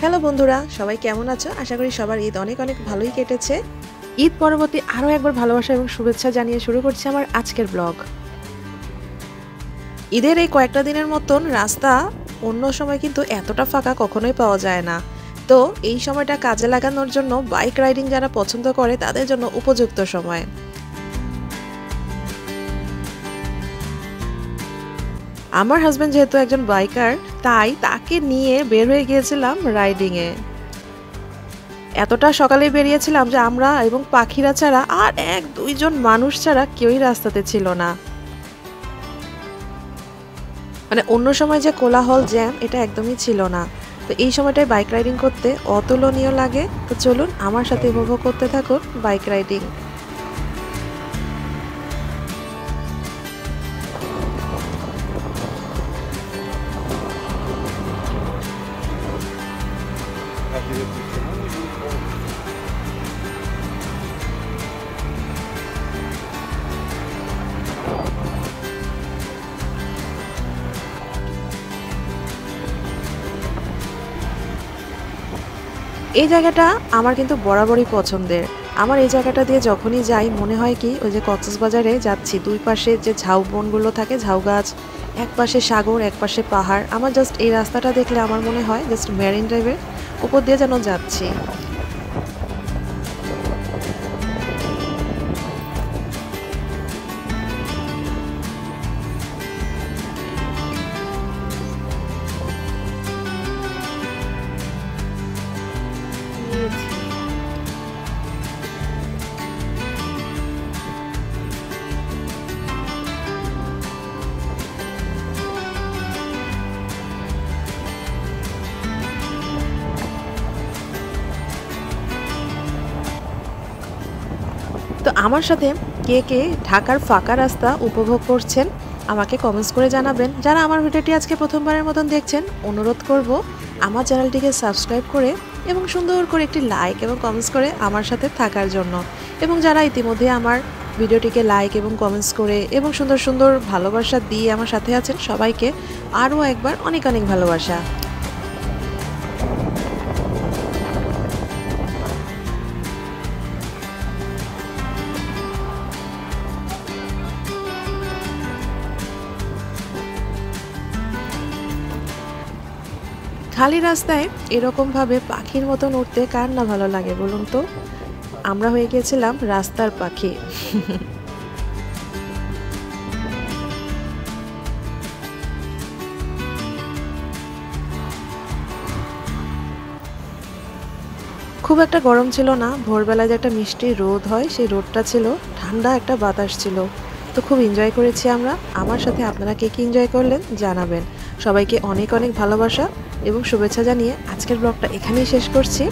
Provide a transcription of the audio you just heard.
Hello বন্ধুরা, সবাই কেমন আছো? আশা করি সবার ঈদ অনেক অনেক ভালোই কেটেছে। ঈদ পরবর্তী আরও একবার ভালোবাসা এবং শুভেচ্ছা জানিয়ে শুরু করছি আমার আজকের ব্লগ। ঈদের এই কয়েকটা দিনের মতন রাস্তা অন্য সময় কিন্তু এতটা ফাঁকা কখনোই পাওয়া যায় না। তো এই সময়টা কাজে লাগানোর জন্য বাইক রাইডিং যারা পছন্দ করে তাদের জন্য উপযুক্ত সময়। আমার হাজবেন্ড যেহেতু একজন বাইকার, তাই তাকে নিয়ে বের হয়ে গিয়েছিলাম রাইডিংয়ে। এতটা সকালে বেরিয়েছিলাম যে আমরা এবং পাখিরা ছাড়া আর এক দুইজন মানুষ ছাড়া কেউই রাস্তাতে ছিল না। মানে অন্য সময় যে কোলাহল জ্যাম এটা একদমই ছিল না। তো এই সময়টায় বাইক রাইডিং করতে অতুলনীয় লাগে। তো চলুন আমার সাথে উপভোগ করতে থাকুন বাইক রাইডিং। এই জায়গাটা আমার কিন্তু বরাবরই পছন্দের। আমার এই জায়গাটা দিয়ে যখনই যাই মনে হয় কি ওই যে কক্সবাজারে যাচ্ছি, দুই পাশে যে ঝাউ বনগুলো থাকে, ঝাউ গাছ, এক পাশে সাগর এক পাশে পাহাড়। আমার জাস্ট এই রাস্তাটা দেখলে আমার মনে হয় জাস্ট মেরিন ড্রাইভের উপর দিয়ে যেন যাচ্ছি। তো আমার সাথে কে কে ঢাকার ফাঁকা রাস্তা উপভোগ করছেন আমাকে কমেন্টস করে জানাবেন। যারা আমার ভিডিওটি আজকে প্রথমবারের মতন দেখছেন, অনুরোধ করব আমার চ্যানেলটিকে সাবস্ক্রাইব করে এবং সুন্দর করে একটি লাইক এবং কমেন্টস করে আমার সাথে থাকার জন্য। এবং যারা ইতিমধ্যে আমার ভিডিওটিকে লাইক এবং কমেন্টস করে এবং সুন্দর সুন্দর ভালোবাসা দিয়ে আমার সাথে আছেন, সবাইকে আরও একবার অনেক অনেক ভালোবাসা। খালি রাস্তায় এরকমভাবে পাখির মতন উঠতে কার না ভালো লাগে বলুন তো? আমরা হয়ে গিয়েছিলাম রাস্তার পাখি। খুব একটা গরম ছিল না, ভোরবেলায় যে একটা মিষ্টি রোদ হয় সেই রোদটা ছিল, ঠান্ডা একটা বাতাস ছিল। তো খুব এনজয় করেছি আমরা। আমার সাথে আপনারা কে কী এনজয় করলেন জানাবেন। সবাইকে অনেক অনেক ভালোবাসা এবং শুভেচ্ছা জানিয়ে আজকের ব্লগটা এখানেই শেষ করছি।